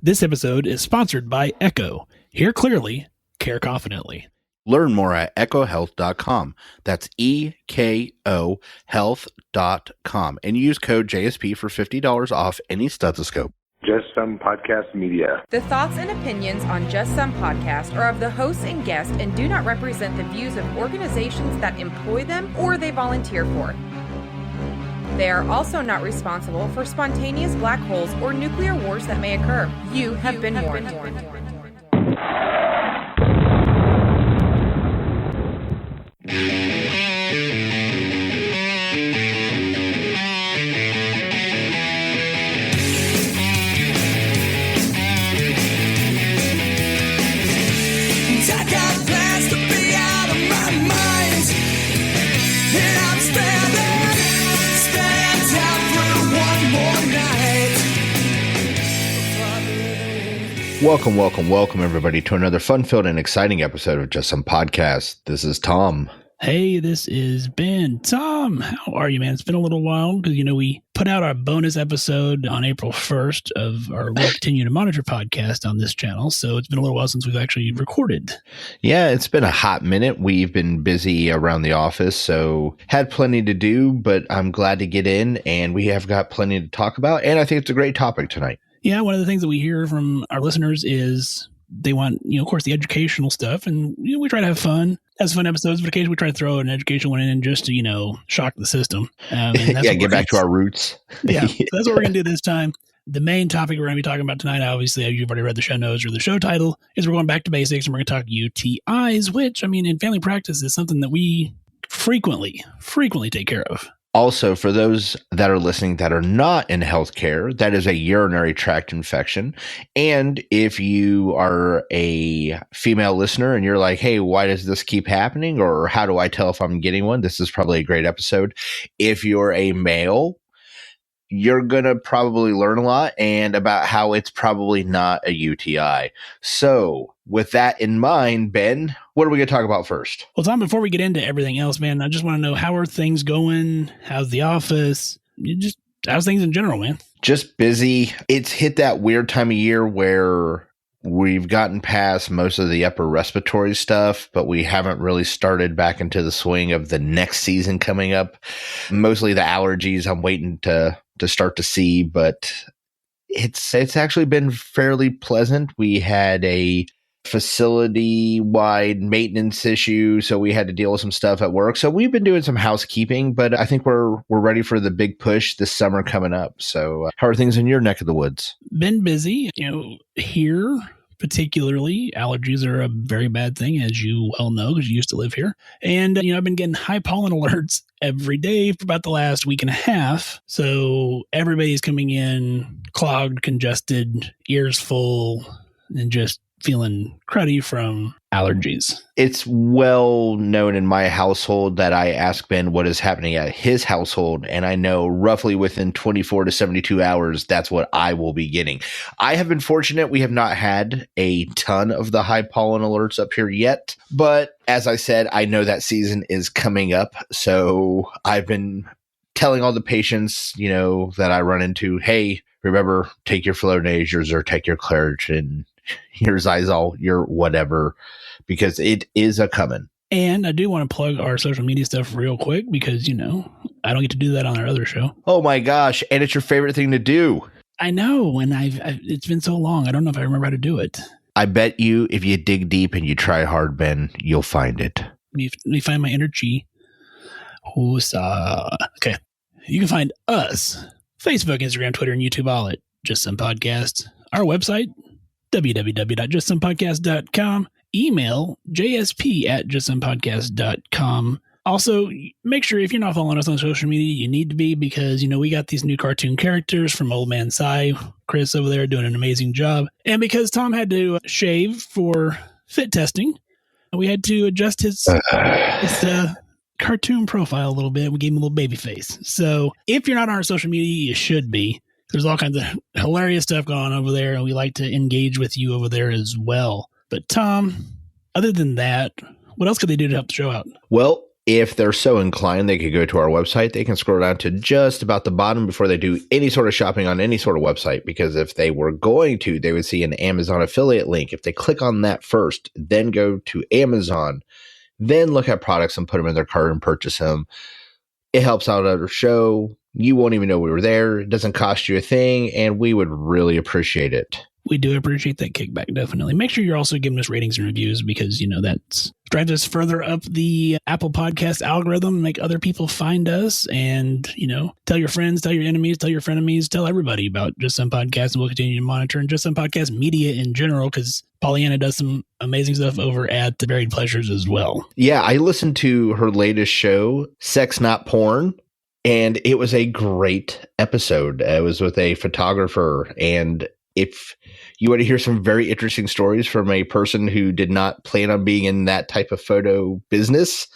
This episode is sponsored by Echo. Hear clearly, care confidently. Learn more at echohealth.com. That's EKO health.com. And use code JSP for $50 off any stethoscope. Just Some Podcast Media. The thoughts and opinions on Just Some Podcast are of the hosts and guests and do not represent the views of organizations that employ them or they volunteer for. They are also not responsible for spontaneous black holes or nuclear wars that may occur. You have been warned. Welcome, everybody, to another fun-filled and exciting episode of Just Some Podcast. This is Tom. Hey, this is Ben. Tom, how are you, man? It's been a little while because, we put out our bonus episode on April 1st of our We'll Continue to Monitor podcast on this channel. So it's been a little while since we've actually recorded. Yeah, it's been a hot minute. We've been busy around the office, so had plenty to do, but I'm glad to get in, and we have got plenty to talk about, and I think it's a great topic tonight. Yeah, one of the things that we hear from our listeners is they want, of course, the educational stuff, and we try to have fun. Has fun episodes, but occasionally we try to throw an educational one in just to, shock the system. Get back to our roots. Yeah, so that's what we're going to do this time. The main topic we're going to be talking about tonight, obviously, you've already read the show notes or the show title, is we're going back to basics, and we're going to talk UTIs, which, in family practice is something that we frequently take care of. Also, for those that are listening that are not in healthcare, that is a urinary tract infection. And if you are a female listener and you're like, hey, why does this keep happening? Or how do I tell if I'm getting one? This is probably a great episode. If you're a male, you're going to probably learn a lot and about how it's probably not a UTI. So with that in mind, Ben, what are we going to talk about first? Well, Tom, before we get into everything else, man, I just want to know, how are things going? How's the office? How's things in general, man? Just busy. It's hit that weird time of year where we've gotten past most of the upper respiratory stuff, but we haven't really started back into the swing of the next season coming up. Mostly the allergies I'm waiting to start to see, but it's actually been fairly pleasant. We had a facility-wide maintenance issue, so we had to deal with some stuff at work. So we've been doing some housekeeping, but I think we're ready for the big push this summer coming up. So how are things in your neck of the woods? Been busy. Here particularly, allergies are a very bad thing, as you well know, because you used to live here. And, I've been getting high pollen alerts every day for about the last week and a half. So everybody's coming in clogged, congested, ears full, and just feeling cruddy from allergies. It's well known in my household that I ask Ben what is happening at his household, and I know roughly within 24 to 72 hours, that's what I will be getting. I have been fortunate. We have not had a ton of the high pollen alerts up here yet, but as I said, I know that season is coming up, so I've been telling all the patients, that I run into, hey, remember, take your Flonase or take your Claritin, your Zizal, your whatever, because it is a coming. And I do want to plug our social media stuff real quick because, I don't get to do that on our other show. Oh my gosh. And it's your favorite thing to do. I know. And it's been so long. I don't know if I remember how to do it. I bet you if you dig deep and you try hard, Ben, you'll find it. Let me find my inner chi. Okay. You can find us, Facebook, Instagram, Twitter, and YouTube, all at Just Some Podcast. Our website, www.justsomepodcast.com. Email jsp@justsomepodcast.com. Also, make sure if you're not following us on social media, you need to be, because, we got these new cartoon characters from Old Man Cy, Chris over there doing an amazing job. And because Tom had to shave for fit testing, we had to adjust his cartoon profile a little bit. We gave him a little baby face. So if you're not on our social media, you should be. There's all kinds of hilarious stuff going on over there, and we like to engage with you over there as well. But Tom, other than that, what else could they do to help the show out? Well, If they're so inclined, they could go to our website. They can scroll down to just about the bottom before they do any sort of shopping on any sort of website, because if they were going to, they would see an Amazon affiliate link. If they click on that first, then go to Amazon, then look at products and put them in their cart and purchase them, it helps out our show. You won't even know we were there. It doesn't cost you a thing, and we would really appreciate it. We do appreciate that kickback, definitely. Make sure you're also giving us ratings and reviews because, that drives us further up the Apple Podcast algorithm, make other people find us, and, tell your friends, tell your enemies, tell your frenemies, tell everybody about Just Some Podcast, and we'll continue to monitor and Just Some Podcast media in general, because Pollyanna does some amazing stuff over at The Varied Pleasures as well. Yeah, I listened to her latest show, Sex Not Porn, and it was a great episode. It was with a photographer, and if you want to hear some very interesting stories from a person who did not plan on being in that type of photo business,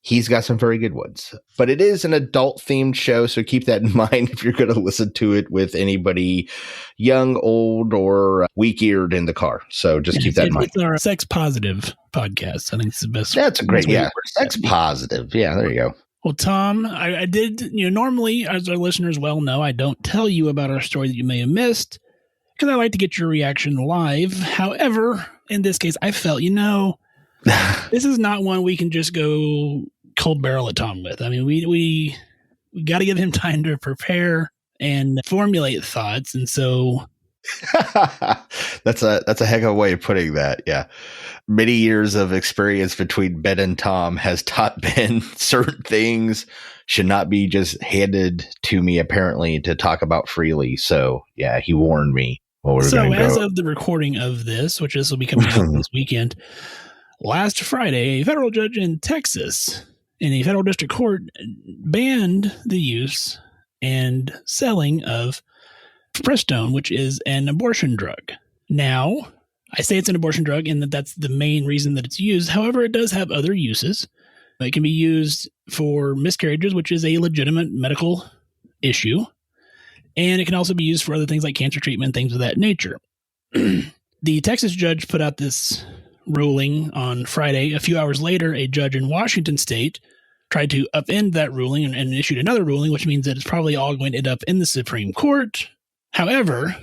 he's got some very good ones. But it is an adult-themed show, so keep that in mind if you're going to listen to it with anybody young, old, or weak-eared in the car. So just keep that in mind. It's our sex-positive podcast. I think it's the best. That's a great, sex-positive. Yeah, there you go. Well, Tom, I did, normally, as our listeners well know, I don't tell you about our story that you may have missed, because I like to get your reaction live. However, in this case, I felt, this is not one we can just go cold barrel at Tom with. I mean, we got to give him time to prepare and formulate thoughts. And so that's a heck of a way of putting that. Yeah. Many years of experience between Ben and Tom has taught Ben certain things should not be just handed to me, apparently, to talk about freely. So, yeah, he warned me. So as of the recording of this, which this will be coming out this weekend, last Friday, a federal judge in Texas in a federal district court banned the use and selling of Prestone, which is an abortion drug. Now, I say it's an abortion drug and that's the main reason that it's used. However, it does have other uses. It can be used for miscarriages, which is a legitimate medical issue. And it can also be used for other things like cancer treatment, things of that nature. The Texas judge put out this ruling on Friday. A few hours later, a judge in Washington state tried to upend that ruling and issued another ruling, which means that it's probably all going to end up in the Supreme Court. However,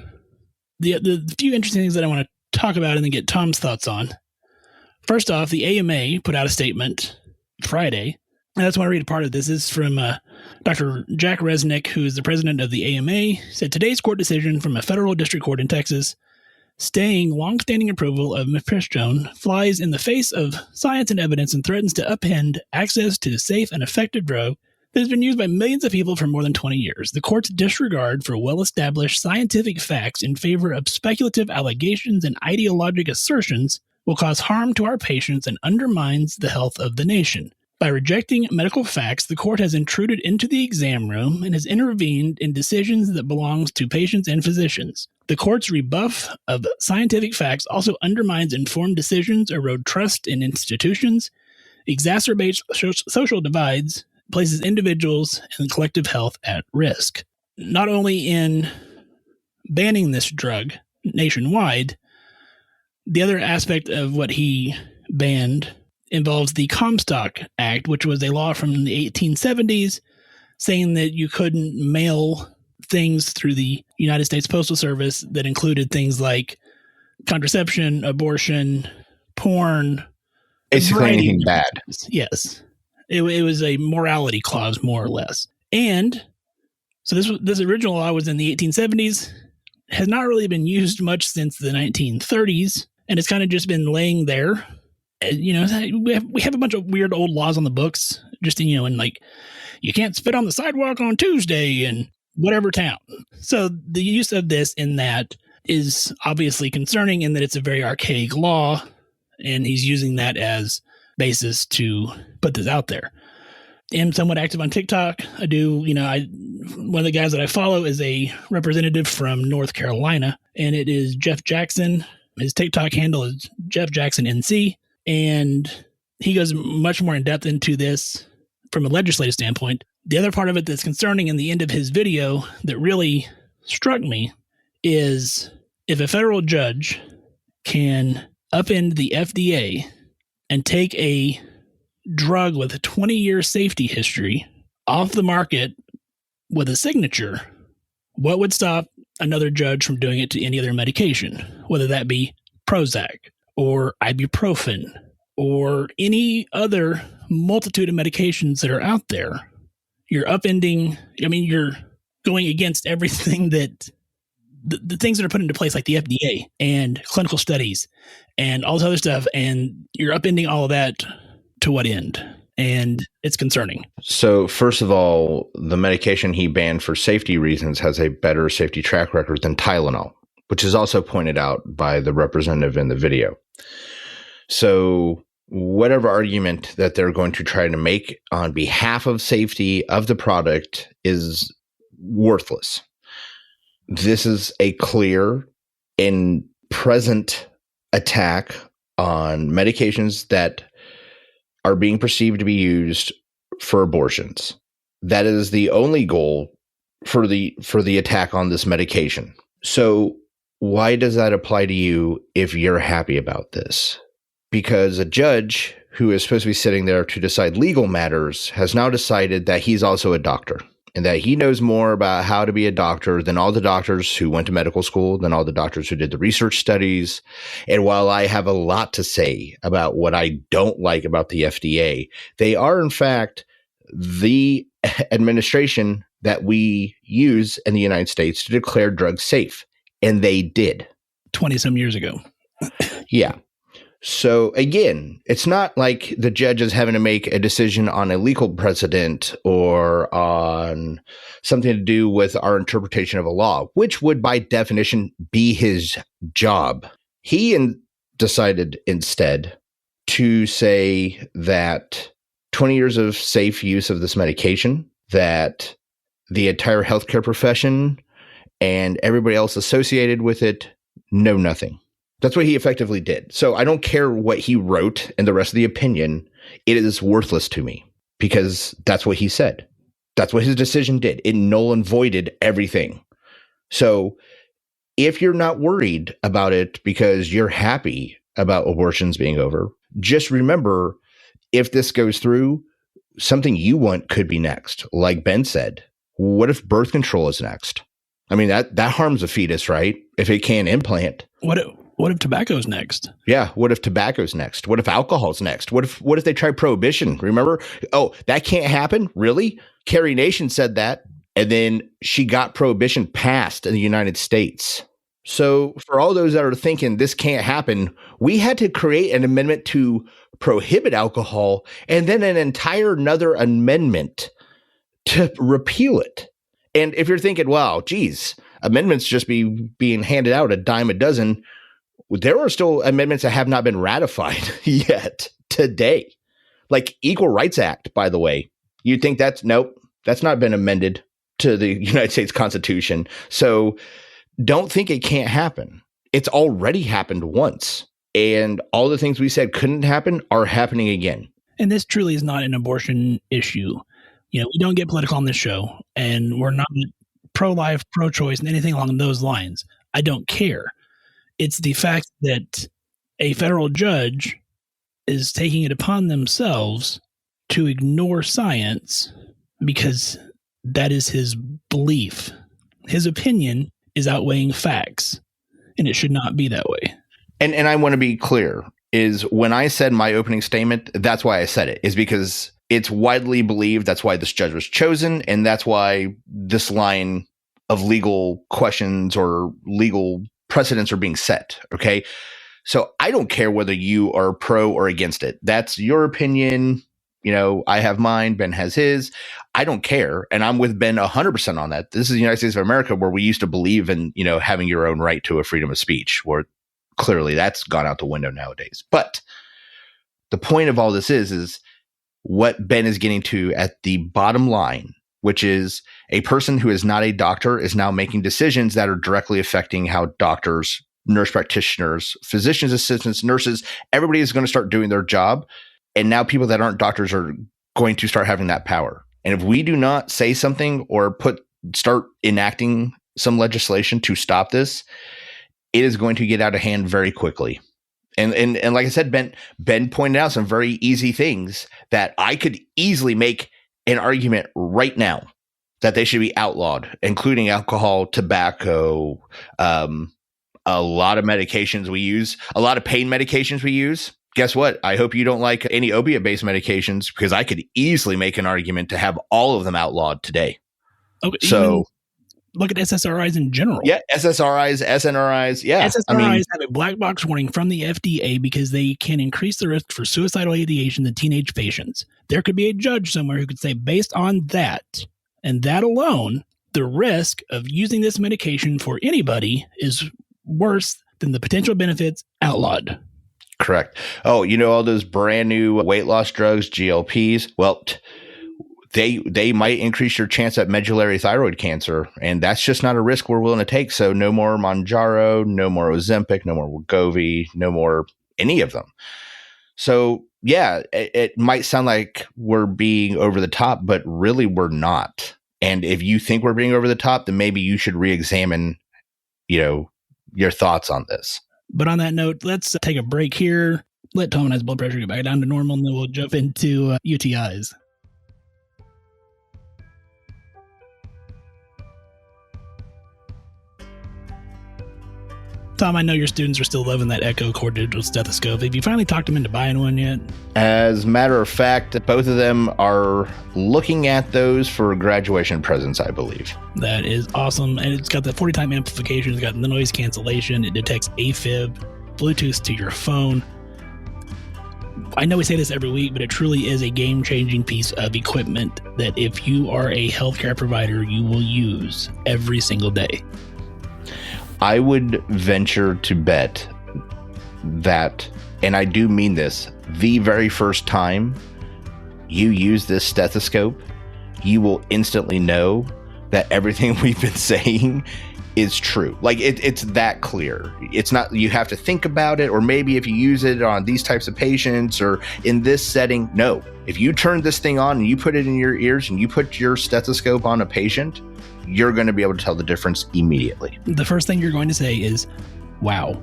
the few interesting things that I want to talk about and then get Tom's thoughts on. First off, the AMA put out a statement Friday. And I just want to read a part of this. This is from Dr. Jack Resnick, who is the president of the AMA, said today's court decision from a federal district court in Texas staying longstanding approval of mifepristone flies in the face of science and evidence and threatens to upend access to a safe and effective drug that has been used by millions of people for more than 20 years. The court's disregard for well-established scientific facts in favor of speculative allegations and ideologic assertions will cause harm to our patients and undermines the health of the nation. By rejecting medical facts, the court has intruded into the exam room and has intervened in decisions that belong to patients and physicians. The court's rebuff of scientific facts also undermines informed decisions, erodes trust in institutions, exacerbates social divides, places individuals and collective health at risk. Not only in banning this drug nationwide, the other aspect of what he banned involves the Comstock Act, which was a law from the 1870s saying that you couldn't mail things through the United States Postal Service that included things like contraception, abortion, porn. Basically anything bad. Yes. It was a morality clause, more or less. And so this original law was in the 1870s, has not really been used much since the 1930s, and it's kind of just been laying there. We have a bunch of weird old laws on the books, just and like you can't spit on the sidewalk on Tuesday in whatever town. So the use of this in that is obviously concerning in that it's a very archaic law, and he's using that as basis to put this out there. I'm somewhat active on TikTok. I do, one of the guys that I follow is a representative from North Carolina, and it is Jeff Jackson. His TikTok handle is Jeff Jackson NC. And he goes much more in depth into this from a legislative standpoint. The other part of it that's concerning in the end of his video that really struck me is if a federal judge can upend the FDA and take a drug with a 20-year safety history off the market with a signature, what would stop another judge from doing it to any other medication, whether that be Prozac or ibuprofen or any other multitude of medications that are out there? You're upending, you're going against everything that the things that are put into place, like the FDA and clinical studies and all this other stuff, and you're upending all of that to what end? And it's concerning. So first of all, the medication he banned for safety reasons has a better safety track record than Tylenol, which is also pointed out by the representative in the video. So whatever argument that they're going to try to make on behalf of safety of the product is worthless. This is a clear and present attack on medications that are being perceived to be used for abortions. That is the only goal for the attack on this medication. So why does that apply to you if you're happy about this? Because a judge who is supposed to be sitting there to decide legal matters has now decided that he's also a doctor and that he knows more about how to be a doctor than all the doctors who went to medical school, than all the doctors who did the research studies. And while I have a lot to say about what I don't like about the FDA, they are, in fact, the administration that we use in the United States to declare drugs safe. And they did. 20-some years ago. Yeah. So again, it's not like the judge is having to make a decision on a legal precedent or on something to do with our interpretation of a law, which would by definition be his job. He decided instead to say that 20 years of safe use of this medication, that the entire healthcare profession and everybody else associated with it know nothing. That's what he effectively did. So I don't care what he wrote in the rest of the opinion. It is worthless to me because that's what he said. That's what his decision did. It null and voided everything. So if you're not worried about it because you're happy about abortions being over, just remember, if this goes through, something you want could be next. Like Ben said, what if birth control is next? I mean, that harms a fetus, right? If it can't implant. What if tobacco's next? Yeah. What if tobacco's next? What if alcohol's next? What if they try prohibition? Remember? Oh, that can't happen? Really? Carrie Nation said that. And then she got prohibition passed in the United States. So for all those that are thinking this can't happen, we had to create an amendment to prohibit alcohol and then an entire another amendment to repeal it. And if you're thinking, wow, geez, amendments just being handed out a dime a dozen, there are still amendments that have not been ratified yet today. Like Equal Rights Act, by the way. You'd think that's not been amended to the United States Constitution. So don't think it can't happen. It's already happened once. And all the things we said couldn't happen are happening again. And this truly is not an abortion issue. We don't get political on this show, and we're not pro-life, pro-choice, and anything along those lines. I don't care. It's the fact that a federal judge is taking it upon themselves to ignore science because that is his belief. His opinion is outweighing facts, and it should not be that way. And I want to be clear, is when I said my opening statement, that's why I said it, is because it's widely believed that's why this judge was chosen, and that's why this line of legal questions or legal precedents are being set. Okay. So I don't care whether you are pro or against it. That's your opinion. I have mine. Ben has his. I don't care. And I'm with Ben 100% on that. This is the United States of America, where we used to believe in, having your own right to a freedom of speech, where clearly that's gone out the window nowadays. But the point of all this is what Ben is getting to at the bottom line, which is a person who is not a doctor is now making decisions that are directly affecting how doctors, nurse practitioners, physicians assistants, nurses, everybody is going to start doing their job. And now people that aren't doctors are going to start having that power. And if we do not say something or start enacting some legislation to stop this, it is going to get out of hand very quickly. And like I said, Ben pointed out some very easy things that I could easily make an argument right now that they should be outlawed, including alcohol, tobacco, a lot of medications we use, a lot of pain medications we use. Guess what? I hope you don't like any opiate-based medications, because I could easily make an argument to have all of them outlawed today. Okay, so look at SSRIs in general. Yeah, SSRIs, SNRIs. Yeah, SSRIs have a black box warning from the FDA because they can increase the risk for suicidal ideation in teenage patients. There could be a judge somewhere who could say, based on that and that alone, the risk of using this medication for anybody is worse than the potential benefits outlawed. Correct. Oh, all those brand new weight loss drugs, GLPs? Well, they might increase your chance at medullary thyroid cancer, and that's just not a risk we're willing to take. So no more Mounjaro, no more Ozempic, no more Wegovy, no more any of them. So yeah, it might sound like we're being over the top, but really we're not. And if you think we're being over the top, then maybe you should re-examine, your thoughts on this. But on that note, let's take a break here. Let Tom and his blood pressure get back down to normal, and then we'll jump into UTIs. Tom, I know your students are still loving that Echo Core digital stethoscope. Have you finally talked them into buying one yet? As a matter of fact, both of them are looking at those for graduation presents, I believe. That is awesome. And it's got the 40-time amplification. It's got the noise cancellation. It detects AFib, Bluetooth to your phone. I know we say this every week, but it truly is a game-changing piece of equipment that if you are a healthcare provider, you will use every single day. I would venture to bet that, and I do mean this, the very first time you use this stethoscope, you will instantly know that everything we've been saying is true. Like it's that clear. It's not, you have to think about it, or maybe if you use it on these types of patients or in this setting. No, if you turn this thing on and you put it in your ears and you put your stethoscope on a patient, you're going to be able to tell the difference immediately. The first thing you're going to say is, wow.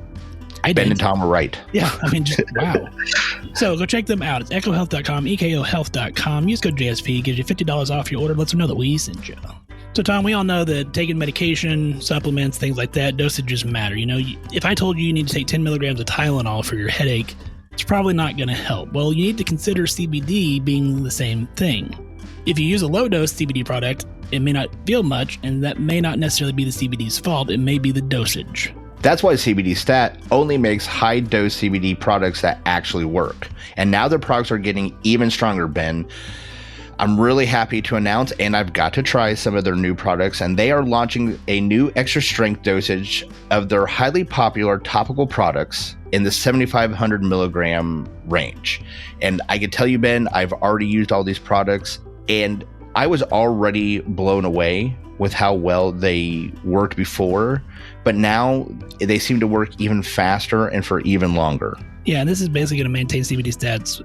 Ben and Tom were right. Yeah, I mean, just wow. So go check them out. It's ecohealth.com, ekohealth.com. Use code JSP, gives you $50 off your order. Lets them know that we sent you. So, Tom, we all know that taking medication, supplements, things like that, dosages matter. If I told you need to take 10 milligrams of Tylenol for your headache, it's probably not going to help. Well, you need to consider CBD being the same thing. If you use a low-dose CBD product, it may not feel much, and that may not necessarily be the CBD's fault. It may be the dosage. That's why CBD Stat only makes high-dose CBD products that actually work. And now their products are getting even stronger, Ben. I'm really happy to announce, and I've got to try some of their new products, and they are launching a new extra strength dosage of their highly popular topical products in the 7,500 milligram range. And I can tell you, Ben, I've already used all these products, and I was already blown away with how well they worked before, but now they seem to work even faster and for even longer. Yeah, and this is basically going to maintain CBD status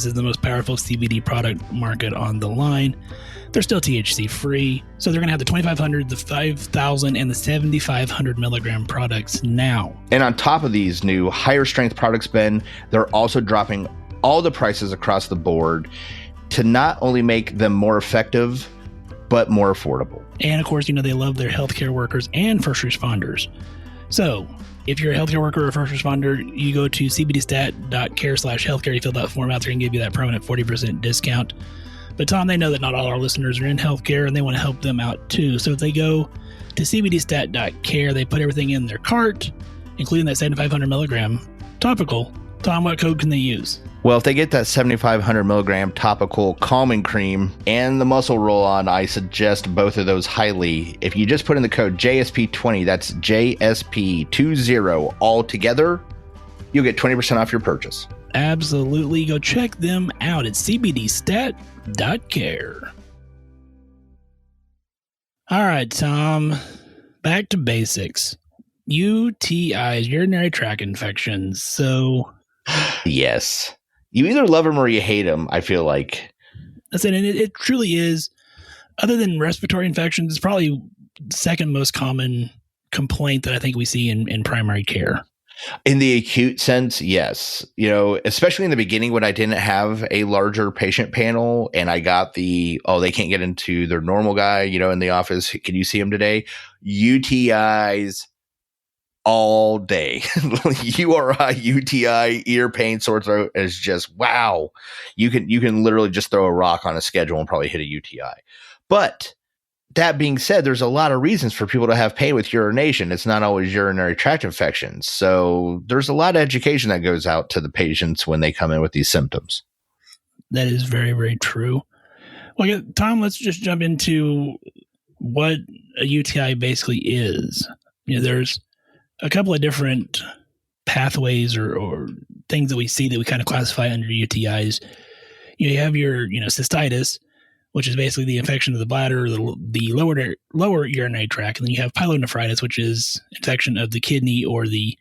as the most powerful CBD product market on the line. They're still THC free, so they're going to have the 2,500, the 5,000, and the 7,500 milligram products now. And on top of these new higher strength products, Ben, they're also dropping all the prices across the board to not only make them more effective, but more affordable. And of course, they love their healthcare workers and first responders. So if you're a healthcare worker or a first responder, you go to cbdstat.care/healthcare. You fill that form out, they're going to give you that permanent 40% discount. But Tom, they know that not all our listeners are in healthcare, and they want to help them out too. So if they go to cbdstat.care, they put everything in their cart, including that 7,500 milligram topical. Tom, what code can they use? Well, if they get that 7,500 milligram topical calming cream and the muscle roll-on, I suggest both of those highly. If you just put in the code JSP20, that's JSP20 all together, you'll get 20% off your purchase. Absolutely. Go check them out at cbdstat.care. All right, Tom, back to basics. UTIs, urinary tract infections. So, yes. You either love them or you hate them, I feel like. That's it. And it truly is, other than respiratory infections, it's probably the second most common complaint that I think we see in primary care. In the acute sense, yes. Especially in the beginning when I didn't have a larger patient panel and I got they can't get into their normal guy, in the office. Can you see him today? UTIs all day. URI, UTI, ear pain, sore throat is just wow. You can literally just throw a rock on a schedule and probably hit a UTI. But that being said, there's a lot of reasons for people to have pain with urination. It's not always urinary tract infections. So there's a lot of education that goes out to the patients when they come in with these symptoms. That is very, very true. Well, Tom, let's just jump into what a UTI basically is. There's a couple of different pathways or things that we see that we kind of classify under UTIs. You have your, cystitis, which is basically the infection of the bladder, the lower urinary tract. And then you have pyelonephritis, which is infection of the kidney or the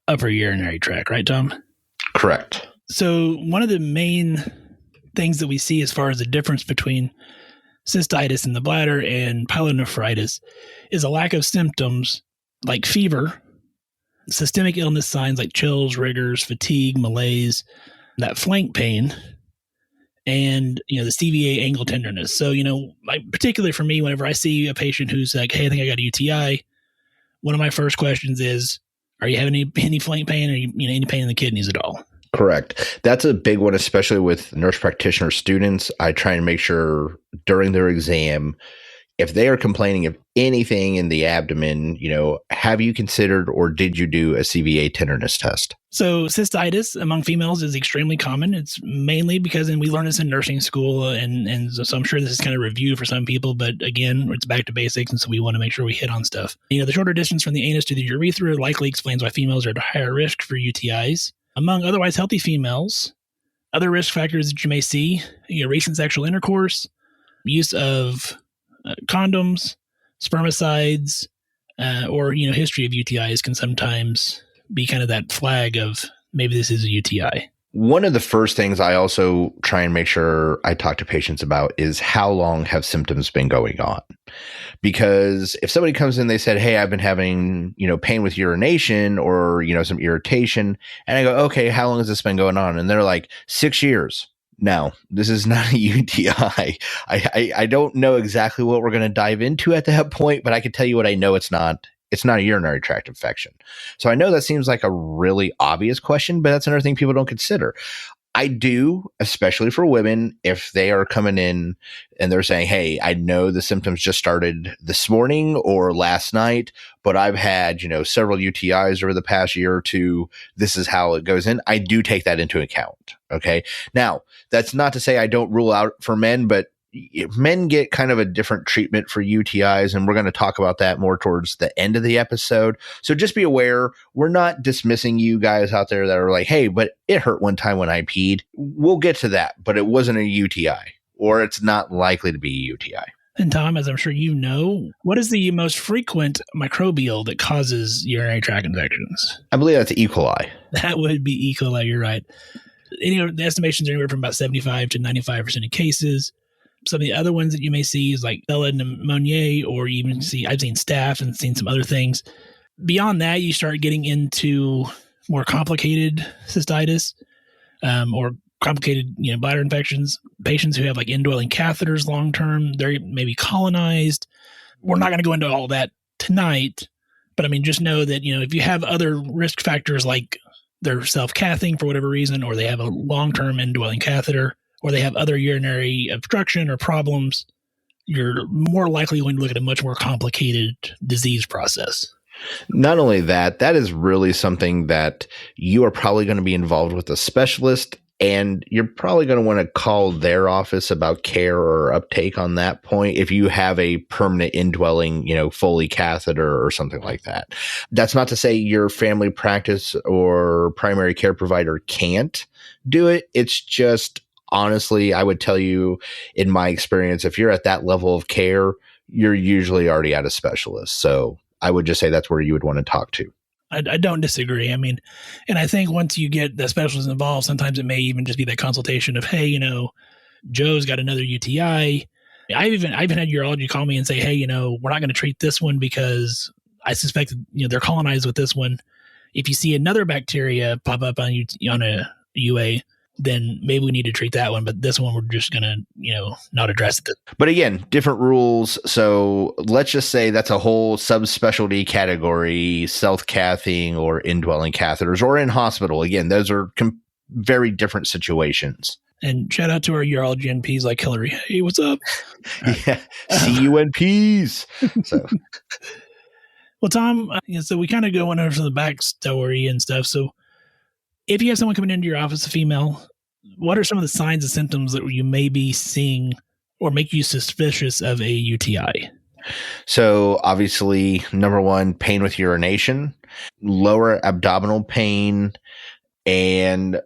upper urinary tract, right, Tom? Correct. So one of the main things that we see as far as the difference between cystitis in the bladder and pyelonephritis is a lack of symptoms like fever, systemic illness signs like chills, rigors, fatigue, malaise, that flank pain, and, the CVA angle tenderness. So, particularly for me, whenever I see a patient who's like, hey, I think I got a UTI, one of my first questions is, are you having any flank pain or, any pain in the kidneys at all? Correct. That's a big one, especially with nurse practitioner students. I try and make sure during their exam, if they are complaining of anything in the abdomen, have you considered or did you do a CVA tenderness test? So cystitis among females is extremely common. It's mainly because, and we learn this in nursing school, and so I'm sure this is kind of review for some people, but again, it's back to basics, and so we want to make sure we hit on stuff. The shorter distance from the anus to the urethra likely explains why females are at a higher risk for UTIs. Among otherwise healthy females, other risk factors that you may see, recent sexual intercourse, use of condoms, spermicides, or, history of UTIs can sometimes be kind of that flag of maybe this is a UTI. One of the first things I also try and make sure I talk to patients about is how long have symptoms been going on? Because if somebody comes in, they said, hey, I've been having, pain with urination or, some irritation. And I go, okay, how long has this been going on? And they're like 6 years. No, this is not a UTI. I don't know exactly what we're going to dive into at that point, but I can tell you what I know it's not. It's not a urinary tract infection. So I know that seems like a really obvious question, but that's another thing people don't consider. I do, especially for women, if they are coming in and they're saying, hey, I know the symptoms just started this morning or last night, but I've had, several UTIs over the past year or two. This is how it goes in. I do take that into account. Okay. Now, that's not to say I don't rule out for men, but men get kind of a different treatment for UTIs, and we're going to talk about that more towards the end of the episode. So just be aware, we're not dismissing you guys out there that are like, hey, but it hurt one time when I peed. We'll get to that, but it wasn't a UTI, or it's not likely to be a UTI. And Tom, as I'm sure you know, what is the most frequent microbial that causes urinary tract infections? I believe that's E. coli. That would be E. coli, you're right. The estimations are anywhere from about 75 to 95% of cases. Some of the other ones that you may see is like Bella pneumoniae, or even I've seen staph and seen some other things. Beyond that, you start getting into more complicated cystitis, or complicated, bladder infections. Patients who have like indwelling catheters long term, they may be colonized. We're not going to go into all that tonight, but just know that if you have other risk factors like they're self-cathing for whatever reason, or they have a long-term indwelling catheter, or they have other urinary obstruction or problems, you're more likely going to look at a much more complicated disease process. Not only that, that is really something that you are probably going to be involved with a specialist, and you're probably going to want to call their office about care or uptake on that point if you have a permanent indwelling, Foley catheter or something like that. That's not to say your family practice or primary care provider can't do it. It's just, honestly, I would tell you, in my experience, if you're at that level of care, you're usually already at a specialist. So I would just say that's where you would want to talk to. I don't disagree. And I think once you get the specialist involved, sometimes it may even just be that consultation of, hey, Joe's got another UTI. I've even had urology call me and say, hey, we're not going to treat this one because I suspect, they're colonized with this one. If you see another bacteria pop up on a UA, then maybe we need to treat that one. But this one, we're just going to, not address it. But again, different rules. So let's just say that's a whole subspecialty category, self-cathing or indwelling catheters or in hospital. Again, those are very different situations. And shout out to our urology NPs like Hillary. Hey, what's up? Yeah. CUNPs. So. Well, Tom, so we kind of go over some of the backstory and stuff. So if you have someone coming into your office, a female, what are some of the signs and symptoms that you may be seeing or make you suspicious of a UTI? So obviously, number one, pain with urination, lower abdominal pain, and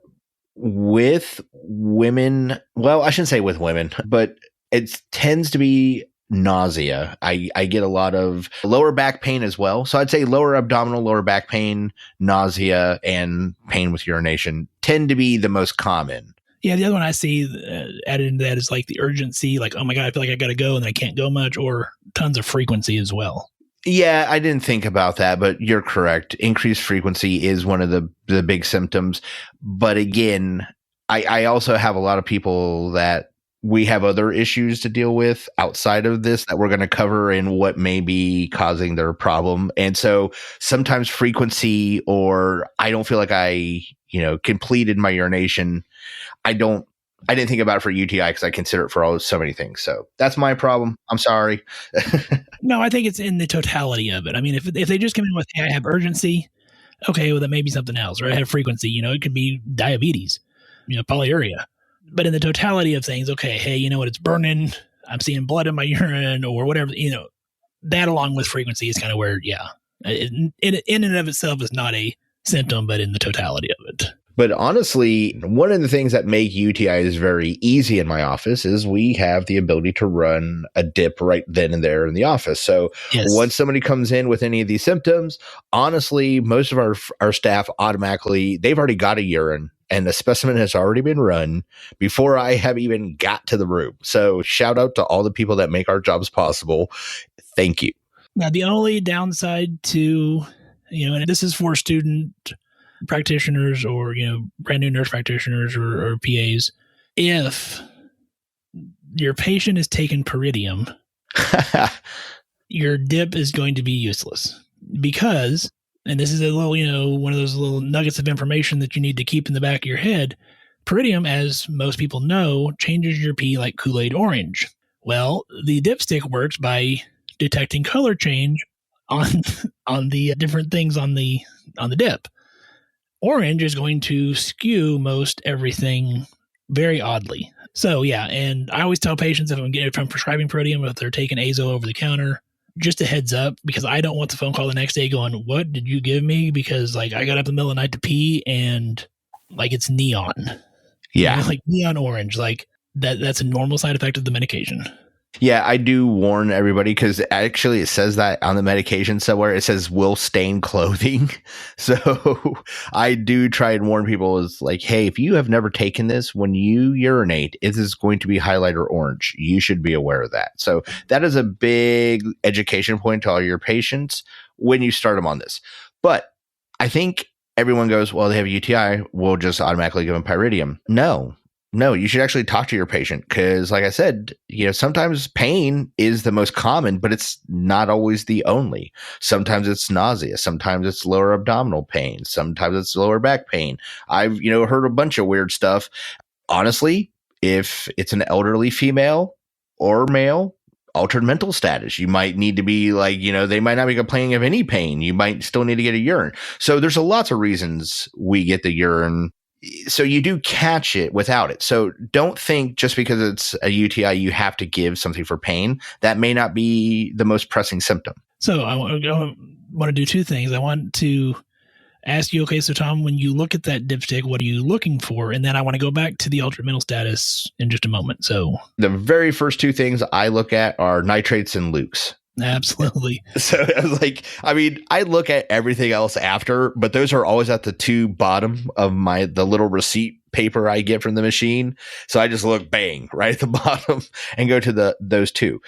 with women, well, I shouldn't say with women, but it tends to be nausea. I get a lot of lower back pain as well. So I'd say lower abdominal, lower back pain, nausea, and pain with urination tend to be the most common. Yeah, the other one I see added into that is like the urgency, like, oh my God, I feel like I got to go and I can't go much, or tons of frequency as well. Yeah, I didn't think about that, but you're correct. Increased frequency is one of the big symptoms. But again, I also have a lot of people that we have other issues to deal with outside of this that we're going to cover in what may be causing their problem. And so sometimes frequency, or I don't feel like I, completed my urination. I didn't think about it for UTI because I consider it for so many things. So that's my problem. I'm sorry. No, I think it's in the totality of it. I mean, if they just come in with, hey, I have urgency, okay, well, that may be something else, or I have frequency, it could be diabetes, polyuria. But in the totality of things, okay, hey, you know what, it's burning, I'm seeing blood in my urine or whatever, that along with frequency is kind of where, yeah, in and of itself is not a symptom, but in the totality of it. But honestly, one of the things that make UTIs very easy in my office is we have the ability to run a dip right then and there in the office. So Once somebody comes in with any of these symptoms, honestly, most of our staff automatically, they've already got a urine and the specimen has already been run before I have even got to the room. So shout out to all the people that make our jobs possible. Thank you. Now, the only downside to, and this is for student practitioners or, brand new nurse practitioners or PAs, if your patient is taking Peridium, your dip is going to be useless because, and this is a little, one of those little nuggets of information that you need to keep in the back of your head. Peridium, as most people know, changes your pee like Kool-Aid orange. Well, the dipstick works by detecting color change on the different things on the dip. Orange is going to skew most everything very oddly. So yeah, and I always tell patients if I'm prescribing Peridium, if they're taking Azo over the counter, just a heads up, because I don't want the phone call the next day going, what did you give me? Because like I got up in the middle of the night to pee and like it's neon. Yeah. Like neon orange, like that's a normal side effect of the medication. Yeah, I do warn everybody because actually it says that on the medication somewhere. It says will stain clothing. So I do try and warn people is like, hey, if you have never taken this, when you urinate, it is going to be highlighter orange. You should be aware of that. So that is a big education point to all your patients when you start them on this. But I think everyone goes, well, they have a UTI. We'll just automatically give them Pyridium. No, you should actually talk to your patient because, like I said, sometimes pain is the most common, but it's not always the only. Sometimes it's nausea. Sometimes it's lower abdominal pain. Sometimes it's lower back pain. I've, heard a bunch of weird stuff. Honestly, if it's an elderly female or male, altered mental status, you might need to be like, they might not be complaining of any pain. You might still need to get a urine. So there's lots of reasons we get the urine. So you do catch it without it. So don't think just because it's a UTI, you have to give something for pain. That may not be the most pressing symptom. So I want to do two things. I want to ask you, okay, so Tom, when you look at that dipstick, what are you looking for? And then I want to go back to the altered mental status in just a moment. So the very first two things I look at are nitrates and lukes. Absolutely. So I was like, I look at everything else after, but those are always at the two bottom of the little receipt paper I get from the machine. So I just look bang right at the bottom and go to those two.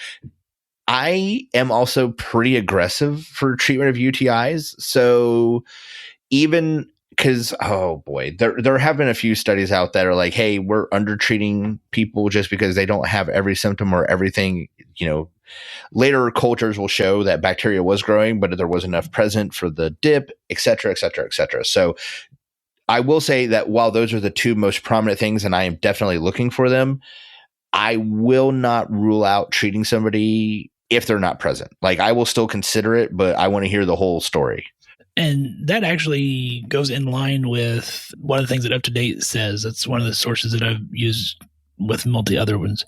I am also pretty aggressive for treatment of UTIs. So even because, oh boy, there have been a few studies out that are like, hey, we're undertreating people just because they don't have every symptom or everything. Later cultures will show that bacteria was growing, but there wasn't enough present for the dip, et cetera, et cetera, et cetera. So I will say that while those are the two most prominent things, and I am definitely looking for them, I will not rule out treating somebody if they're not present. Like, I will still consider it, but I want to hear the whole story. And that actually goes in line with one of the things that Up to Date says. It's one of the sources that I've used with multi other ones.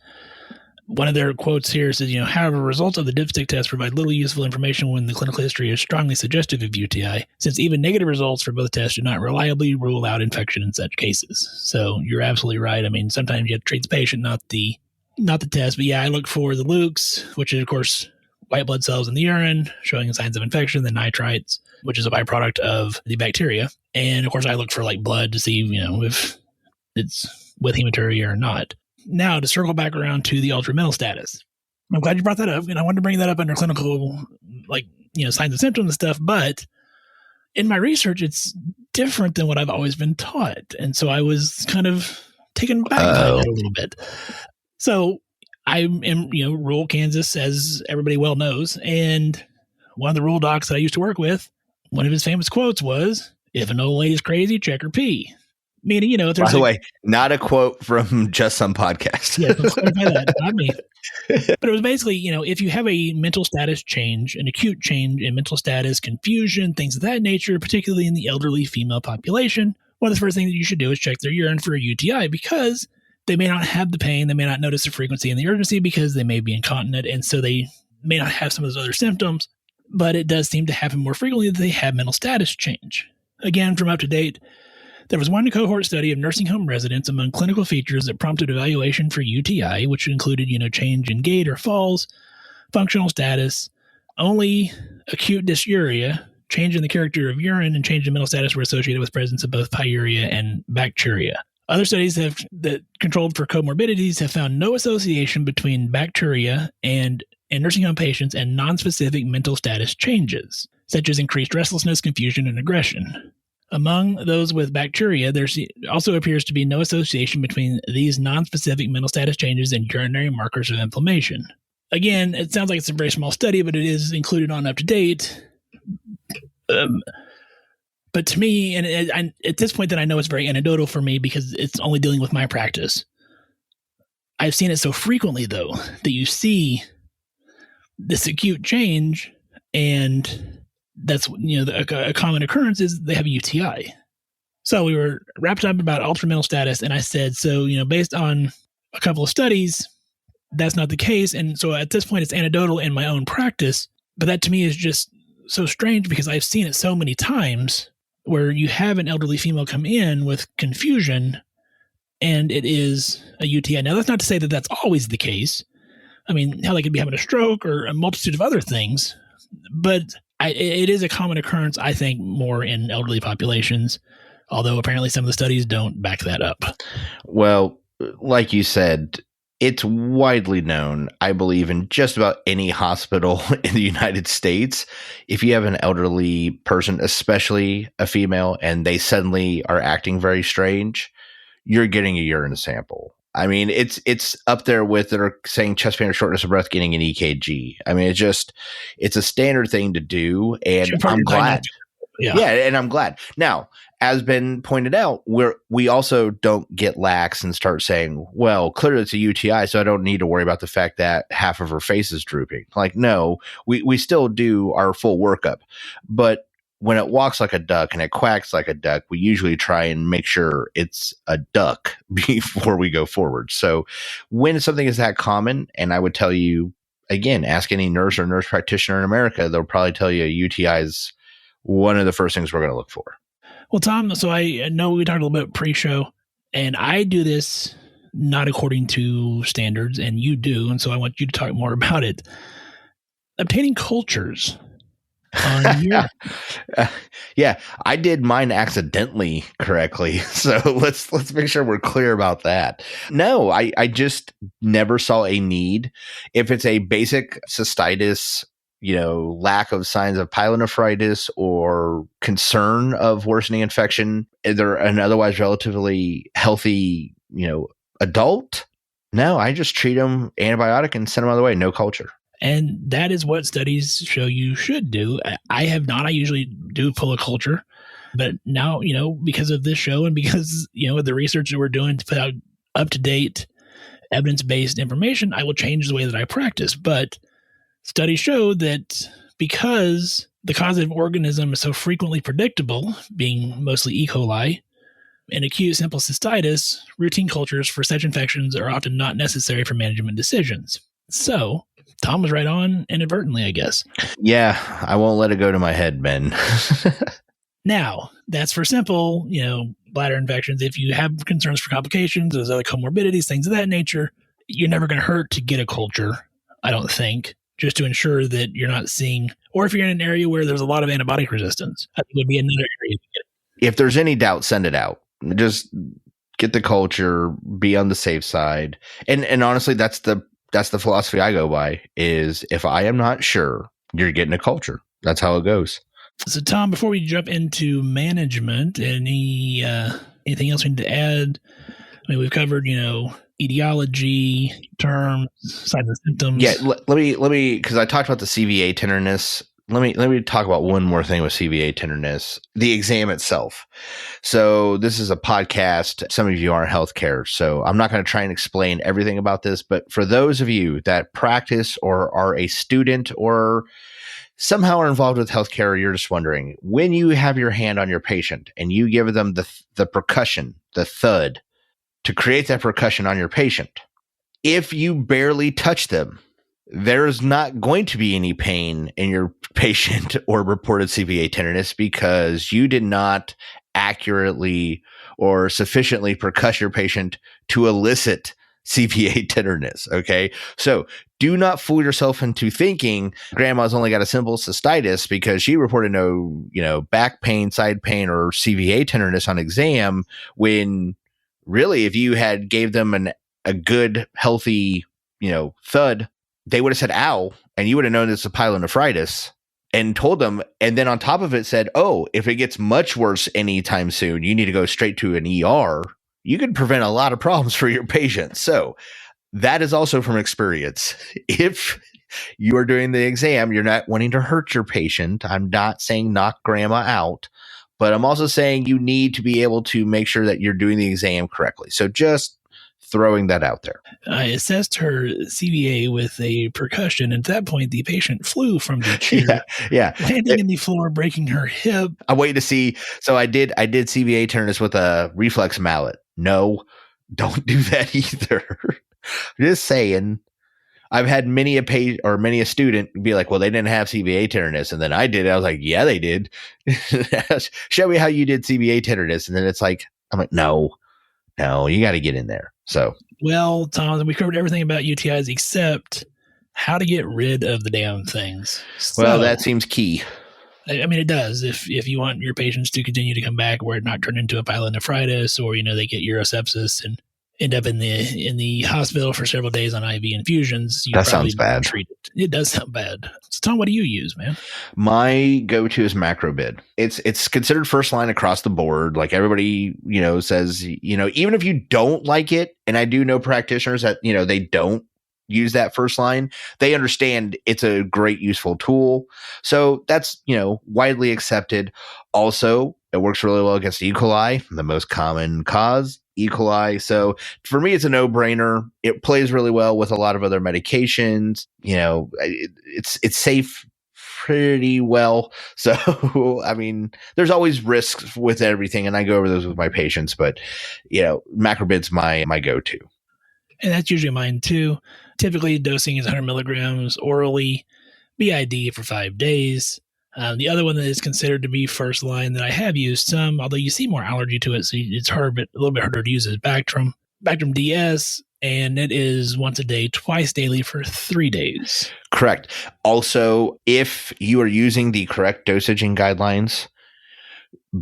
One of their quotes here says, however, results of the dipstick test provide little useful information when the clinical history is strongly suggestive of UTI, since even negative results for both tests do not reliably rule out infection in such cases. So you're absolutely right. I mean, sometimes you have to treat the patient, not the test. But yeah, I look for the leukes, which is, of course, white blood cells in the urine showing signs of infection, the nitrites, which is a byproduct of the bacteria. And of course, I look for like blood to see, if it's with hematuria or not. Now, to circle back around to the ultramental status, I'm glad you brought that up, and I wanted to bring that up under clinical, signs and symptoms and stuff. But in my research, it's different than what I've always been taught, and so I was kind of taken back by that a little bit. So I'm in, rural Kansas, as everybody well knows, and one of the rural docs that I used to work with, one of his famous quotes was, "If an old lady's crazy, check her pee." Meaning, if there's by the way, not a quote from Just Some Podcast. Yeah, let's clarify that. Not me. But it was basically, if you have a mental status change, an acute change in mental status, confusion, things of that nature, particularly in the elderly female population, one of the first things that you should do is check their urine for a UTI, because they may not have the pain, they may not notice the frequency and the urgency because they may be incontinent, and so they may not have some of those other symptoms, but it does seem to happen more frequently that they have mental status change. Again, from Up to Date, there was one cohort study of nursing home residents among clinical features that prompted evaluation for UTI, which included, change in gait or falls, functional status, only acute dysuria, change in the character of urine, and change in mental status were associated with presence of both pyuria and bacteria. Other studies that controlled for comorbidities have found no association between bacteria and in nursing home patients and nonspecific mental status changes, such as increased restlessness, confusion, and aggression. Among those with bacteria, there also appears to be no association between these nonspecific mental status changes and urinary markers of inflammation. Again, it sounds like it's a very small study, but it is included on Up to Date. But to me, and at this point, then I know it's very anecdotal for me because it's only dealing with my practice. I've seen it so frequently, though, that you see this acute change, and that's, a common occurrence is they have a UTI. So we were wrapped up about ultramental status, and I said, so, based on a couple of studies, that's not the case. And so at this point, it's anecdotal in my own practice, but that to me is just so strange because I've seen it so many times where you have an elderly female come in with confusion and it is a UTI. Now, that's not to say that that's always the case. I mean, hell, they could be having a stroke or a multitude of other things, but it is a common occurrence, I think, more in elderly populations, although apparently some of the studies don't back that up. Well, like you said, it's widely known, I believe, in just about any hospital in the United States. If you have an elderly person, especially a female, and they suddenly are acting very strange, you're getting a urine sample. I mean, it's up there with that are saying chest pain or shortness of breath, getting an EKG. I mean, it's a standard thing to do, and I'm glad. Yeah, and I'm glad. Now, as been pointed out, we also don't get lax and start saying, well, clearly it's a UTI, so I don't need to worry about the fact that half of her face is drooping. Like, no, we still do our full workup, but when it walks like a duck and it quacks like a duck, we usually try and make sure it's a duck before we go forward. So when something is that common, and I would tell you, again, ask any nurse or nurse practitioner in America, they'll probably tell you a UTI is one of the first things we're going to look for. Well, Tom, so I know we talked a little bit pre-show, and I do this not according to standards, and you do, and so I want you to talk more about it. Obtaining cultures on urine. Yeah, I did mine accidentally correctly. So let's make sure we're clear about that. No, I just never saw a need. If it's a basic cystitis lack of signs of pyelonephritis or concern of worsening infection, they're an otherwise relatively healthy, adult. No, I just treat them antibiotic and send them out of the way. No culture. And that is what studies show you should do. I have not. I usually do pull a culture. But now, because of this show and because, the research that we're doing to put out up-to-date evidence-based information, I will change the way that I practice. But studies show that because the causative organism is so frequently predictable, being mostly E. coli, in acute simple cystitis, routine cultures for such infections are often not necessary for management decisions. So Tom was right on inadvertently, I guess. Yeah, I won't let it go to my head, Ben. Now, that's for simple, bladder infections. If you have concerns for complications, those other comorbidities, things of that nature, you're never going to hurt to get a culture, I don't think, just to ensure that you're not seeing, or if you're in an area where there's a lot of antibiotic resistance, I think would be another area to get it. If there's any doubt, send it out. Just get the culture, be on the safe side. And honestly, that's the philosophy I go by is if I am not sure, you're getting a culture. That's how it goes. So, Tom, before we jump into management, anything else we need to add? I mean, we've covered, etiology, terms, signs and symptoms. Yeah, let me, because I talked about the CVA tenderness. Let me talk about one more thing with CVA tenderness, the exam itself. So this is a podcast. Some of you aren't healthcare, so I'm not going to try and explain everything about this. But for those of you that practice or are a student or somehow are involved with healthcare, you're just wondering, when you have your hand on your patient and you give them the percussion, the thud, to create that percussion on your patient, if you barely touch them, there's not going to be any pain in your patient or reported CVA tenderness because you did not accurately or sufficiently percuss your patient to elicit CVA tenderness. Okay. So do not fool yourself into thinking grandma's only got a simple cystitis because she reported no, back pain, side pain, or CVA tenderness on exam, when really if you had gave them a good, healthy, thud, they would have said, ow, and you would have known it's a pyelonephritis and told them. And then on top of it said, oh, if it gets much worse anytime soon, you need to go straight to an ER. You could prevent a lot of problems for your patients. So that is also from experience. If you are doing the exam, you're not wanting to hurt your patient. I'm not saying knock grandma out, but I'm also saying you need to be able to make sure that you're doing the exam correctly. So just throwing that out there. I assessed her CVA with a percussion. And at that point, the patient flew from the chair, landing in the floor, breaking her hip. I'm waiting to see. So I did CVA tenderness with a reflex mallet. No, don't do that either. Just saying. I've had many a student be like, well, they didn't have CVA tenderness. And then I did. I was like, yeah, they did. Show me how you did CVA tenderness. And then it's like, I'm like, no, you got to get in there. So, well, Tom, we covered everything about UTIs except how to get rid of the damn things. Well, that seems key. I mean, it does. If you want your patients to continue to come back where it not turn into a pyelonephritis, or they get urosepsis and end up in the hospital for several days on IV infusions, that sounds bad. Treat it. It does sound bad. So, Tom, what do you use, man? My go-to is Macrobid. It's considered first line across the board. Like everybody, says, even if you don't like it, and I do know practitioners that, they don't use that first line, they understand it's a great, useful tool. So that's, widely accepted. Also, it works really well against E. coli, the most common cause. E. coli. So for me, it's a no-brainer. It plays really well with a lot of other medications. It's safe pretty well. So, I mean, there's always risks with everything, and I go over those with my patients, but, Macrobid's my go-to. And that's usually mine too. Typically, dosing is 100 milligrams orally, BID for 5 days. The other one that is considered to be first line that I have used some, although you see more allergy to it, so it's a little bit harder to use, is Bactrim DS, and it is once a day, twice daily for 3 days. Correct. Also, if you are using the correct dosaging guidelines,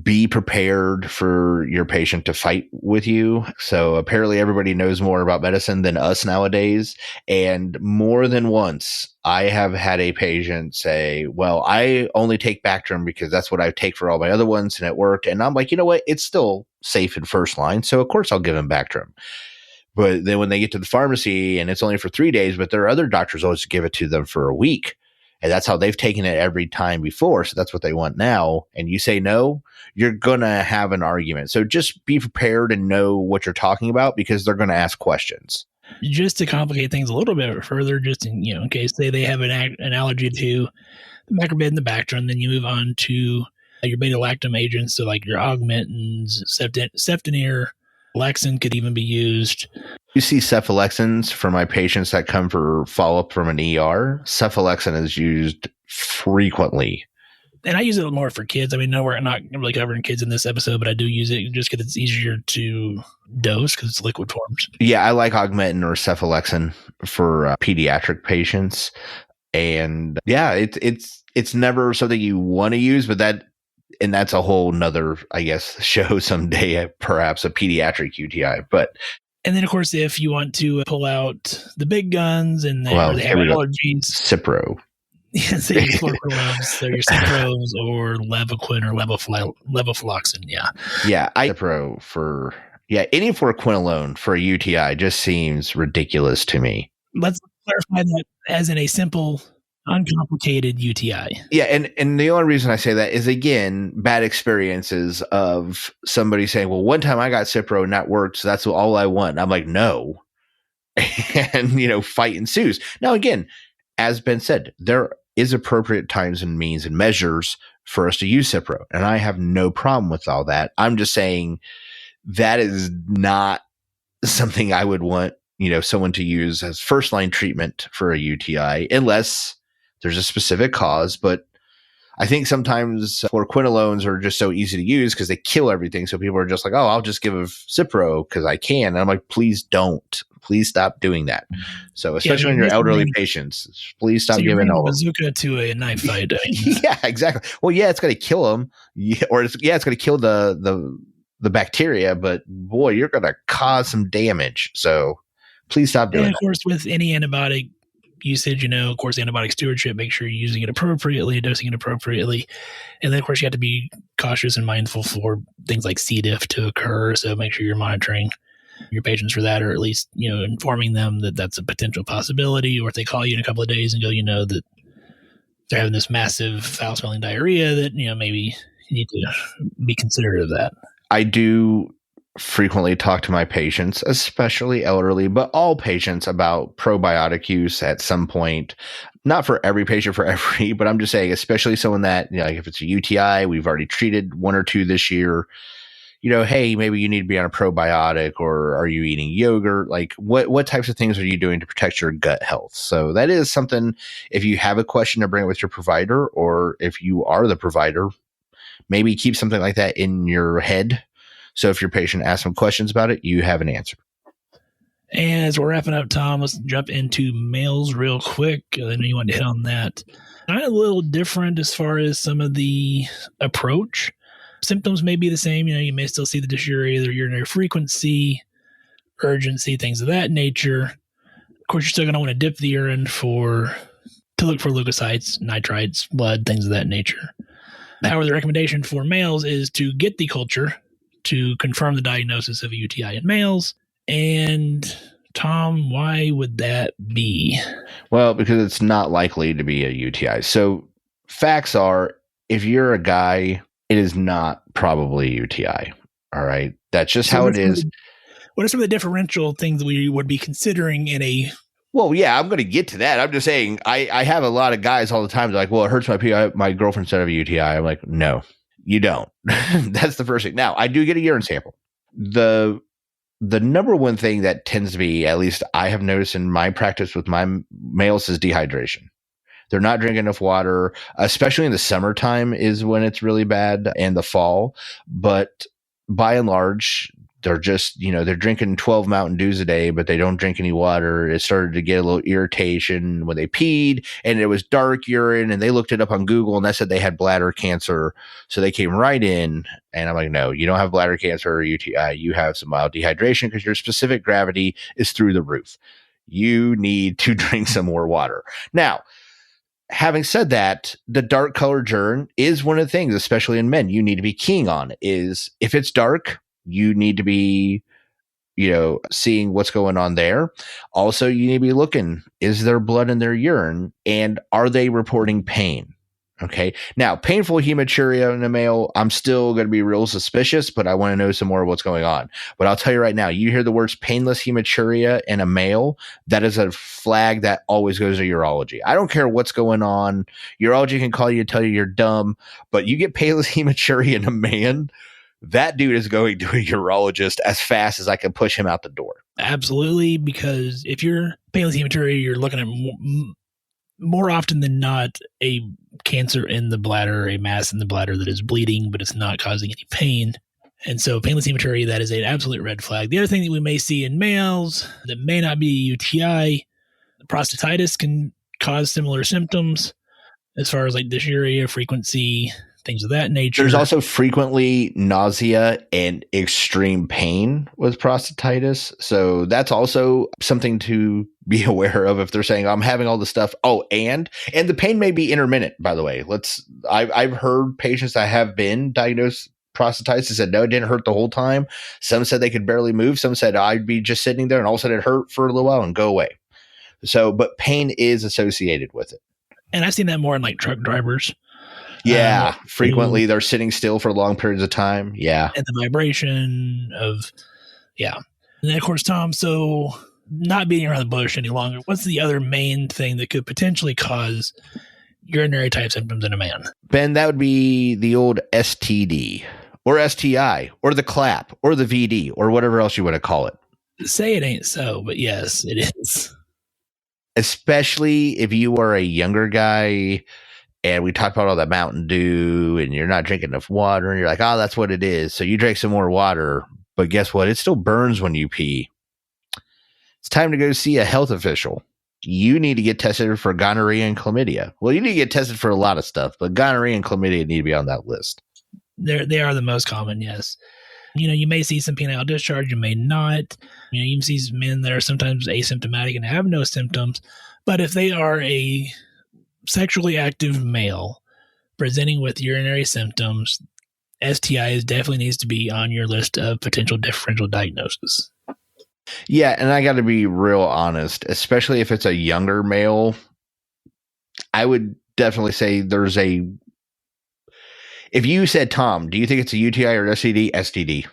be prepared for your patient to fight with you. So apparently everybody knows more about medicine than us nowadays. And more than once, I have had a patient say, well, I only take Bactrim because that's what I take for all my other ones and it worked. And I'm like, you know what? It's still safe in first line. So of course I'll give him Bactrim. But then when they get to the pharmacy and it's only for 3 days, but their other doctors always give it to them for a week. And that's how they've taken it every time before. So that's what they want now. And you say no, you're going to have an argument. So just be prepared and know what you're talking about because they're going to ask questions. Just to complicate things a little bit further, just in case they have an allergy to the macrobid and the Bactrim, then you move on to your beta-lactam agents. So like your augmentins, Ceftonir, Lexin could even be used. You see cephalexins for my patients that come for follow-up from an ER. Cephalexin is used frequently. And I use it more for kids. I mean, no, we're not really covering kids in this episode, but I do use it just because it's easier to dose because it's liquid forms. Yeah, I like augmentin or cephalexin for pediatric patients. And yeah, it's never something you want to use, but that's a whole nother, I guess, show someday, perhaps a pediatric UTI. And then, of course, if you want to pull out the big guns and they have allergies, Cipro. Yeah, so your fluoroquinolones, so your Cipros or Levaquin or levofloxacin. Yeah. Yeah. Cipro any fluoroquinolone for a UTI just seems ridiculous to me. Let's clarify that as in a simple, uncomplicated UTI. Yeah, and the only reason I say that is, again, bad experiences of somebody saying, well, one time I got Cipro and that worked, so that's all I want. And I'm like, no. And, fight ensues. Now, again, as Ben said, there is appropriate times and means and measures for us to use Cipro. And I have no problem with all that. I'm just saying that is not something I would want, someone to use as first line treatment for a UTI, unless there's a specific cause. But I think sometimes fluoroquinolones are just so easy to use because they kill everything. So people are just like, oh, I'll just give a Cipro because I can. And I'm like, please don't. Please stop doing that. So especially when you're elderly patients, please stop giving a bazooka to a knife fight. Yeah, exactly. Well, yeah, it's going to kill them. Yeah, or it's going to kill the bacteria. But boy, you're going to cause some damage. So please stop doing that. And of course, with any antibiotic usage, of course, antibiotic stewardship, make sure you're using it appropriately, dosing it appropriately. And then, of course, you have to be cautious and mindful for things like C. diff to occur. So make sure you're monitoring your patients for that, or at least, informing them that that's a potential possibility. Or if they call you in a couple of days and go, that they're having this massive foul-smelling diarrhea, that, maybe you need to be considerate of that. I do frequently talk to my patients, especially elderly, but all patients, about probiotic use at some point. Not for every patient, but I'm just saying, especially someone that, like if it's a UTI, we've already treated 1 or 2 this year, hey, maybe you need to be on a probiotic, or are you eating yogurt? Like what types of things are you doing to protect your gut health? So that is something, if you have a question, to bring it with your provider, or if you are the provider, maybe keep something like that in your head. So if your patient asks some questions about it, you have an answer. And as we're wrapping up, Tom, let's jump into males real quick. I know you wanted to hit on that. Kind of a little different as far as some of the approach. Symptoms may be the same. You may still see the dysuria, the urinary frequency, urgency, things of that nature. Of course, you're still going to want to dip the urine to look for leukocytes, nitrites, blood, things of that nature. However, the recommendation for males is to get the culture to confirm the diagnosis of a UTI in males. And Tom, why would that be? Well, because it's not likely to be a UTI. So facts are, if you're a guy, it is not probably a UTI. All right. That's just how it is. What are some of the differential things that we would be considering in a... Well, yeah, I'm going to get to that. I'm just saying, I have a lot of guys all the time. They're like, well, it hurts my pee. My girlfriend said I have a UTI. I'm like, no, you don't. That's the first thing. Now, I do get a urine sample. The number one thing that tends to be, at least I have noticed in my practice with my males, is dehydration. They're not drinking enough water, especially in the summertime is when it's really bad, and the fall. But by and large, they're just, they're drinking 12 Mountain Dews a day, but they don't drink any water. It started to get a little irritation when they peed, and it was dark urine, and they looked it up on Google, and that said they had bladder cancer. So they came right in, and I'm like, no, you don't have bladder cancer or UTI. You have some mild dehydration because your specific gravity is through the roof. You need to drink some more water. Now, having said that, the dark colored urine is one of the things, especially in men, you need to be keying on. Is if it's dark, you need to be, seeing what's going on there. Also, you need to be looking, is there blood in their urine, and are they reporting pain? Okay. Now, painful hematuria in a male, I'm still going to be real suspicious, but I want to know some more of what's going on. But I'll tell you right now, you hear the words painless hematuria in a male, that is a flag that always goes to urology. I don't care what's going on. Urology can call you, tell you you're dumb, but you get painless hematuria in a man, that dude is going to a urologist as fast as I can push him out the door. Absolutely, because if you're painless hematuria, you're looking at more often than not a cancer in the bladder, a mass in the bladder that is bleeding, but it's not causing any pain. And so painless hematuria, that is an absolute red flag. The other thing that we may see in males that may not be a UTI, prostatitis can cause similar symptoms as far as like dysuria, frequency, things of that nature. There's also frequently nausea and extreme pain with prostatitis. So that's also something to be aware of if they're saying, I'm having all this stuff. Oh, and the pain may be intermittent, by the way. I've heard patients that have been diagnosed prostatitis said, no, it didn't hurt the whole time. Some said they could barely move. Some said I'd be just sitting there and all of a sudden it hurt for a little while and go away. So, but pain is associated with it. And I've seen that more in like truck drivers. Yeah, frequently they're sitting still for long periods of time. Yeah. And the vibration of, yeah. And then, of course, Tom, so not beating around the bush any longer, what's the other main thing that could potentially cause urinary type symptoms in a man? Ben, that would be the old STD or STI or the clap or the VD or whatever else you want to call it. Say it ain't so, but yes, it is. Especially if you are a younger guy. And we talked about all that Mountain Dew and you're not drinking enough water and you're like, oh, that's what it is. So you drink some more water, but guess what? It still burns when you pee. It's time to go see a health official. You need to get tested for gonorrhea and chlamydia. Well, you need to get tested for a lot of stuff, but gonorrhea and chlamydia need to be on that list. They are the most common, yes. You may see some penile discharge, you may not. You can see men that are sometimes asymptomatic and have no symptoms. But if they are a sexually active male presenting with urinary symptoms, STIs definitely needs to be on your list of potential differential diagnosis. Yeah, and I got to be real honest, especially if it's a younger male, I would definitely say if you said, Tom, do you think it's a UTI or STD? STD.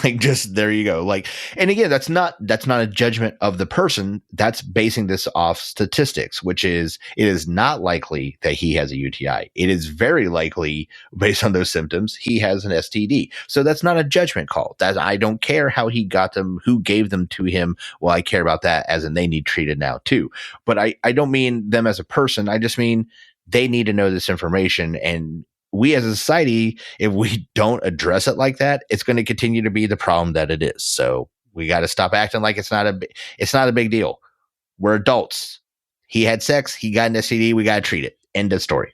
Like, just there you go. Like, and again, that's not a judgment of the person. That's basing this off statistics, which is, it is not likely that he has a UTI. It is very likely, based on those symptoms, he has an STD. So that's not a judgment call. That I don't care how he got them, who gave them to him. Well, I care about that as in they need treated now too. But I don't mean them as a person. I just mean they need to know this information. And we as a society, if we don't address it like that, it's going to continue to be the problem that it is. So we got to stop acting like it's not a big deal. We're adults. He had sex. He got an STD. We got to treat it. End of story.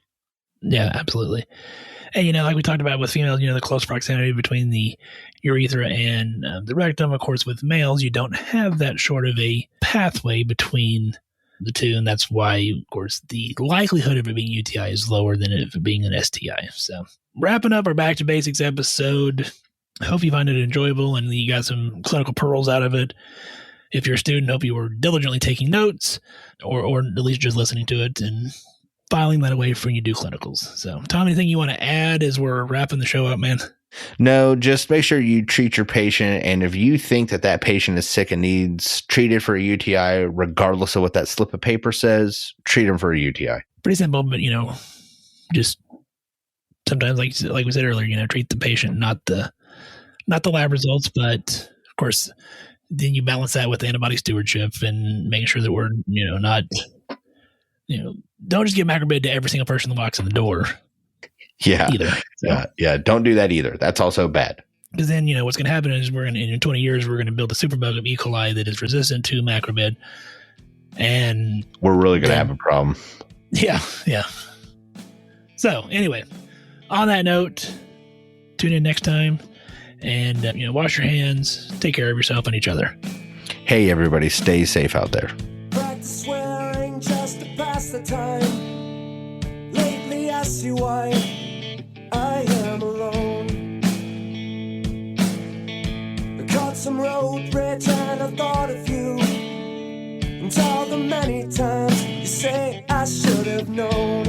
Yeah, absolutely. And, like we talked about with females, the close proximity between the urethra and the rectum. Of course, with males, you don't have that short of a pathway between the two, and that's why, of course, the likelihood of it being UTI is lower than it being an STI. So, wrapping up our Back to Basics episode. Hope you find it enjoyable and you got some clinical pearls out of it. If you're a student, hope you were diligently taking notes, or at least just listening to it and filing that away for when you do clinicals. So, Tom, anything you want to add as we're wrapping the show up, man? No, just make sure you treat your patient. And if you think that patient is sick and needs treated for a UTI, regardless of what that slip of paper says, treat them for a UTI. Pretty simple, but, just sometimes, like we said earlier, treat the patient, not the lab results. But, of course, then you balance that with antibody stewardship and making sure that we're, not, don't just give macrobid to every single person that walks in the door. Yeah. Either. So. Yeah. Don't do that either. That's also bad. Because then, what's going to happen is in 20 years, we're going to build a superbug of E. coli that is resistant to macrobid. And we're really going to have a problem. Yeah. So anyway, on that note, tune in next time and, wash your hands, take care of yourself and each other. Hey, everybody, stay safe out there. Practice swearing just to pass the time. Lately I see why I am alone. I caught some road rage and I thought of you. And all the many times you say I should have known.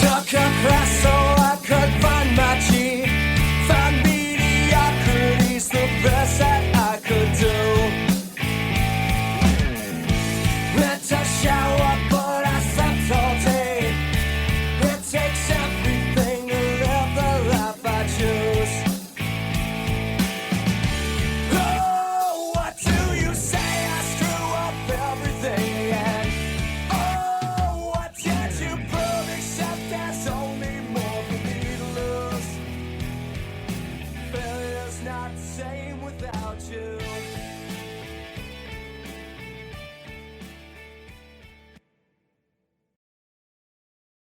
Took a class so I could find my G. Found mediocrity's the best that I could do. Meant to shower but I slept all day. It takes everything to live the life I choose. Oh, what do you say? I screw up everything again. Oh, what did you prove except there's only more for me to lose? Failure's not the same without you.